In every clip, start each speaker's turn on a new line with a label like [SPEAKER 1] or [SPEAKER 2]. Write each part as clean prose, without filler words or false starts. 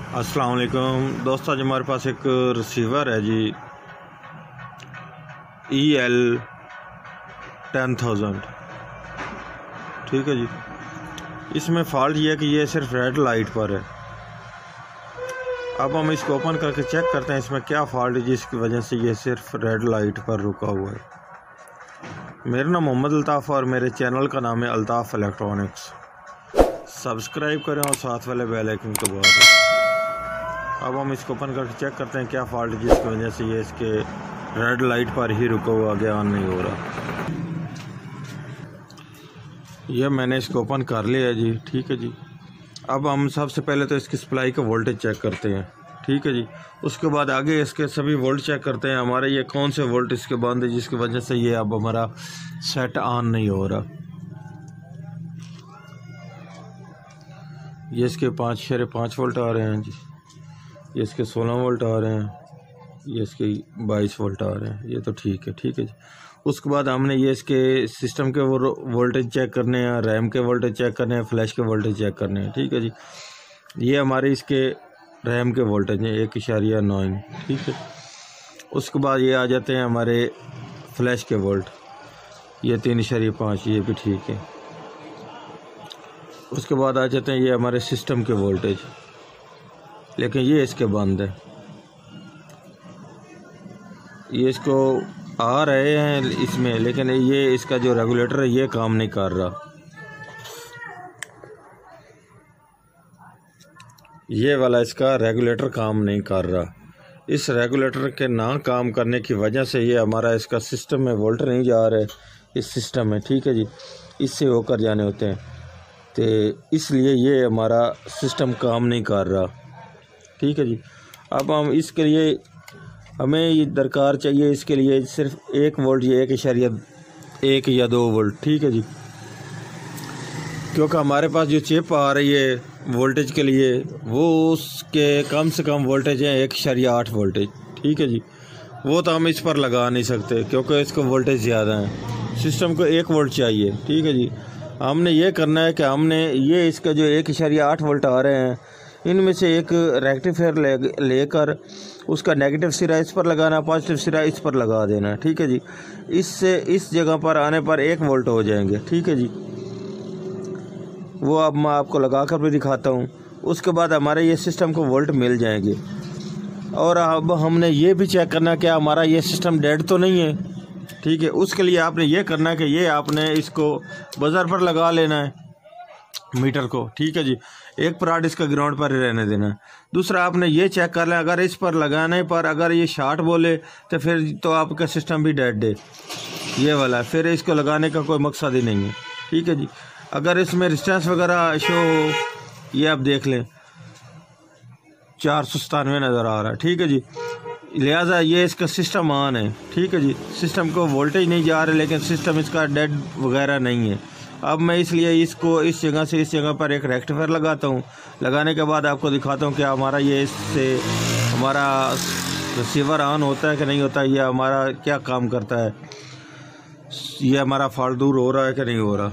[SPEAKER 1] अस्सलाम वालेकुम दोस्तों, आज हमारे पास एक रिसीवर है जी EL10000। ठीक है जी। इसमें फ़ॉल्ट ये है कि ये सिर्फ रेड लाइट पर है। अब हम इसको ओपन करके चेक करते हैं इसमें क्या फ़ॉल्ट है जिसकी वजह से ये सिर्फ रेड लाइट पर रुका हुआ है। मेरा नाम मोहम्मद अल्ताफ़ और मेरे चैनल का नाम है अल्ताफ़ इलेक्ट्रॉनिक्स। सब्सक्राइब करें और साथ वाले बेल आइकन को दबा दें। अब हम इसको ओपन करके चेक करते हैं क्या फ़ॉल्ट है जिसकी वजह से ये इसके रेड लाइट पर ही रुका हुआ, आगे ऑन नहीं हो रहा। यह मैंने इसको ओपन कर लिया जी। ठीक है जी। अब हम सबसे पहले तो इसकी सप्लाई का वोल्टेज चेक करते हैं। ठीक है जी। उसके बाद आगे इसके सभी वोल्ट चेक करते हैं, हमारे ये कौन से वोल्ट इसके बंद है जिसकी वजह से ये अब हमारा सेट ऑन नहीं हो रहा। ये इसके 5.5 वोल्ट आ रहे हैं जी, ये इसके 16 वोल्ट आ रहे हैं, ये इसके 22 वोल्ट आ रहे हैं। ये तो ठीक है। ठीक है जी। उसके बाद हमने ये इसके सिस्टम के वोल्टेज चेक करने हैं, रैम के वोल्टेज चेक करने हैं, फ्लैश के वोल्टेज चेक करने हैं। ठीक है जी। ये हमारे इसके रैम के वोल्टेज हैं 1.9। ठीक है। उसके बाद ये आ जाते हैं हमारे फ्लैश के वोल्ट, ये 3.5, ये भी ठीक है। उसके बाद आ जाते हैं ये हमारे सिस्टम के वोल्टेज, लेकिन ये इसके बंद है। ये इसको आ रहे हैं इसमें, लेकिन ये इसका जो रेगुलेटर है ये काम नहीं कर रहा। ये वाला इसका रेगुलेटर काम नहीं कर रहा। इस रेगुलेटर के ना काम करने की वजह से ये हमारा इसका सिस्टम में वोल्ट नहीं जा रहे इस सिस्टम में। ठीक है जी। इससे होकर जाने होते हैं, तो इसलिए ये हमारा सिस्टम काम नहीं कर रहा। ठीक है जी। अब हम इसके लिए हमें ये दरकार चाहिए, इसके लिए सिर्फ 1 वोल्ट या 1 या 2 वोल्ट। ठीक है जी। क्योंकि हमारे पास जो चिप आ रही है वोल्टेज के लिए वो उसके कम से कम वोल्टेज है 1.8 वोल्टेज। ठीक है जी। वो तो हम इस पर लगा नहीं सकते क्योंकि इसको वोल्टेज ज़्यादा है। सिस्टम को 1 वोल्ट चाहिए। ठीक है जी। हमने ये करना है कि हमने ये इसका जो 1.8 वोल्ट आ रहे हैं इनमें से एक रेक्टिफायर लेकर उसका नेगेटिव सिरा इस पर लगाना, पॉजिटिव सिरा इस पर लगा देना। ठीक है जी। इससे इस जगह पर आने पर 1 वोल्ट हो जाएंगे। ठीक है जी। वो अब मैं आपको लगा कर भी दिखाता हूँ। उसके बाद हमारे ये सिस्टम को वोल्ट मिल जाएंगे। और अब हमने ये भी चेक करना कि हमारा ये सिस्टम डेड तो नहीं है। ठीक है। उसके लिए आपने ये करना है कि ये आपने इसको बज़र पर लगा लेना है मीटर को। ठीक है जी। एक पराट इसका ग्राउंड पर ही रहने देना है। दूसरा आपने ये चेक कर लें, अगर इस पर लगाने पर अगर ये शॉर्ट बोले तो फिर तो आपका सिस्टम भी डेड है, ये वाला। फिर इसको लगाने का कोई मकसद ही नहीं है। ठीक है जी। अगर इसमें रेजिस्टेंस वगैरह शो हो, ये आप देख लें 497 नज़र आ रहा है। ठीक है जी। लिहाजा ये इसका सिस्टम ऑन है। ठीक है जी। सिस्टम को वोल्टेज नहीं जा रहा, लेकिन सिस्टम इसका डेड वगैरह नहीं है। अब मैं इसलिए इसको इस जगह से इस जगह पर एक रेक्टिफायर लगाता हूँ। लगाने के बाद आपको दिखाता हूँ कि हमारा ये इससे हमारा रिसीवर ऑन होता है कि नहीं होता, ये हमारा क्या काम करता है, ये हमारा फॉल्ट दूर हो रहा है कि नहीं हो रहा।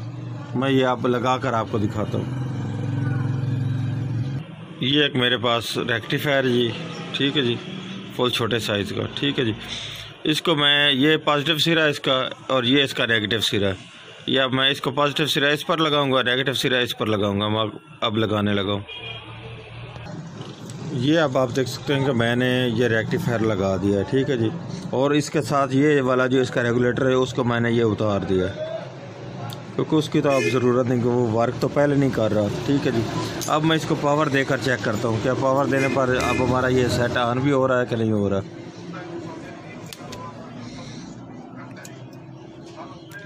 [SPEAKER 1] मैं ये आप लगा कर आपको दिखाता हूँ। ये एक मेरे पास रेक्टिफायर जी। ठीक है जी। फुल छोटे साइज़ का। ठीक है जी। इसको मैं ये पॉजिटिव सिरा इसका और ये इसका नेगेटिव सिरा है, या मैं इसको पॉजिटिव सिरा इस पर लगाऊंगा, नेगेटिव सिरा इस पर लगाऊंगा। मैं अब लगाने लगा हूँ। ये अब आप देख सकते हैं कि मैंने ये रेक्टिफायर लगा दिया है। ठीक है जी। और इसके साथ ये वाला जो इसका रेगुलेटर है उसको मैंने ये उतार दिया है, क्योंकि उसकी तो अब ज़रूरत नहीं, कि वो वर्क तो पहले नहीं कर रहा। ठीक है जी। अब मैं इसको पावर देकर चेक करता हूँ क्या पावर देने पर अब हमारा ये सेट ऑन भी हो रहा है कि नहीं हो रहा।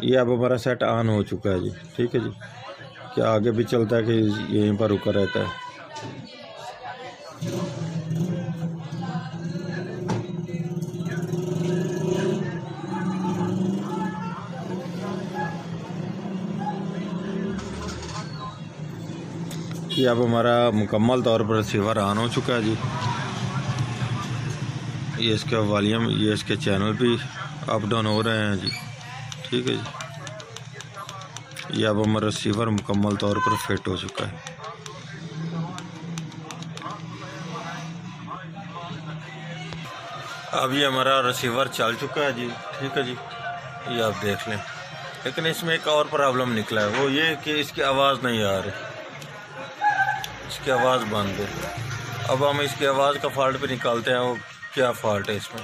[SPEAKER 1] ये अब हमारा सेट ऑन हो चुका है जी। ठीक है जी। क्या आगे भी चलता है कि यहीं पर रुका रहता है। ये अब हमारा मुकम्मल तौर पर रिसीवर ऑन हो चुका है जी। ये इसका वॉल्यूम, ये इसके चैनल भी अप डाउन हो रहे हैं जी। ठीक है जी। ये अब हमारा रिसीवर मुकम्मल तौर पर फिट हो चुका है। अब ये हमारा रिसीवर चल चुका है जी, ठीक है जी, ये आप देख लें। लेकिन इसमें एक और प्रॉब्लम निकला है, वो ये कि इसकी आवाज़ नहीं आ रही, इसकी आवाज़ बंद है। अब हम इसकी आवाज़ का फॉल्ट पे निकालते हैं, वो क्या फॉल्ट है इसमें।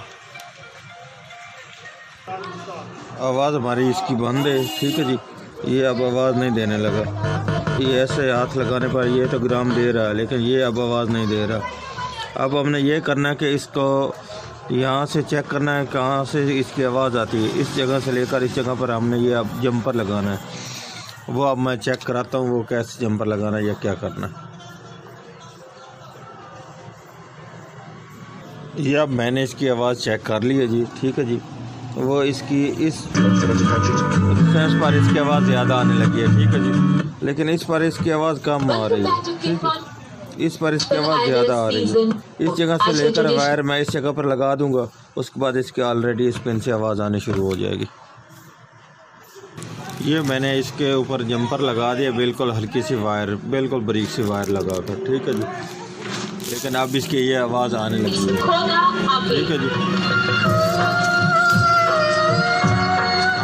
[SPEAKER 1] आवाज़ हमारी इसकी बंद है, ठीक है जी, ये अब आवाज़ नहीं देने लगा। ये ऐसे हाथ लगाने पर ये तो ग्राम दे रहा है, लेकिन ये अब आवाज़ नहीं दे रहा। अब हमने ये करना है कि इसको यहाँ से चेक करना है कहाँ से इसकी आवाज़ आती है। इस जगह से लेकर इस जगह पर हमने ये अब जंपर लगाना है, वो अब मैं चेक कराता हूँ वो कैसे जंपर लगाना है या क्या करना है। ये अब मैंने इसकी आवाज़ चेक कर ली है जी, ठीक है जी। वो इसकी इस पर इसकी आवाज़ ज़्यादा आने लगी है, ठीक है जी, लेकिन इस पर इसकी आवाज़ कम आ रही है, ठीक है। इस पर इसकी आवाज़ ज़्यादा आ रही है। इस जगह से लेकर वायर मैं इस जगह पर लगा दूंगा, उसके बाद इसके ऑलरेडी इस पिन से आवाज़ आनी शुरू हो जाएगी। ये मैंने इसके ऊपर जंपर लगा दिया, बिल्कुल हल्की सी वायर, बिल्कुल बारीक सी वायर लगा कर, ठीक है जी। लेकिन अब इसकी ये आवाज़ आने लगी है, ठीक है जी।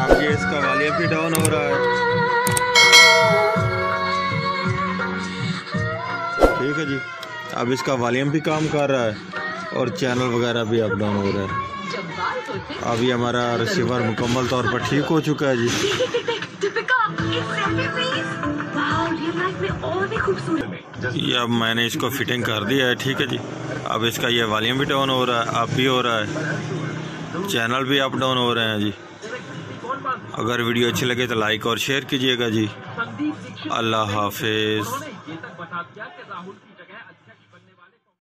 [SPEAKER 1] अब ये इसका वॉल्यूम भी डाउन हो रहा है, ठीक है जी। अब इसका वॉल्यूम भी काम कर रहा है और चैनल वगैरह भी अप डाउन हो रहा है। अब ये हमारा रिसीवर मुकम्मल तौर पर ठीक हो चुका है जी। ये अब मैंने इसको फिटिंग कर दिया है, ठीक है जी। अब इसका ये वॉल्यूम भी डाउन हो रहा है, अप भी हो रहा है, चैनल भी अप डाउन हो रहे हैं जी। अगर वीडियो अच्छी लगे तो लाइक और शेयर कीजिएगा जी। अल्लाह हाफिज़।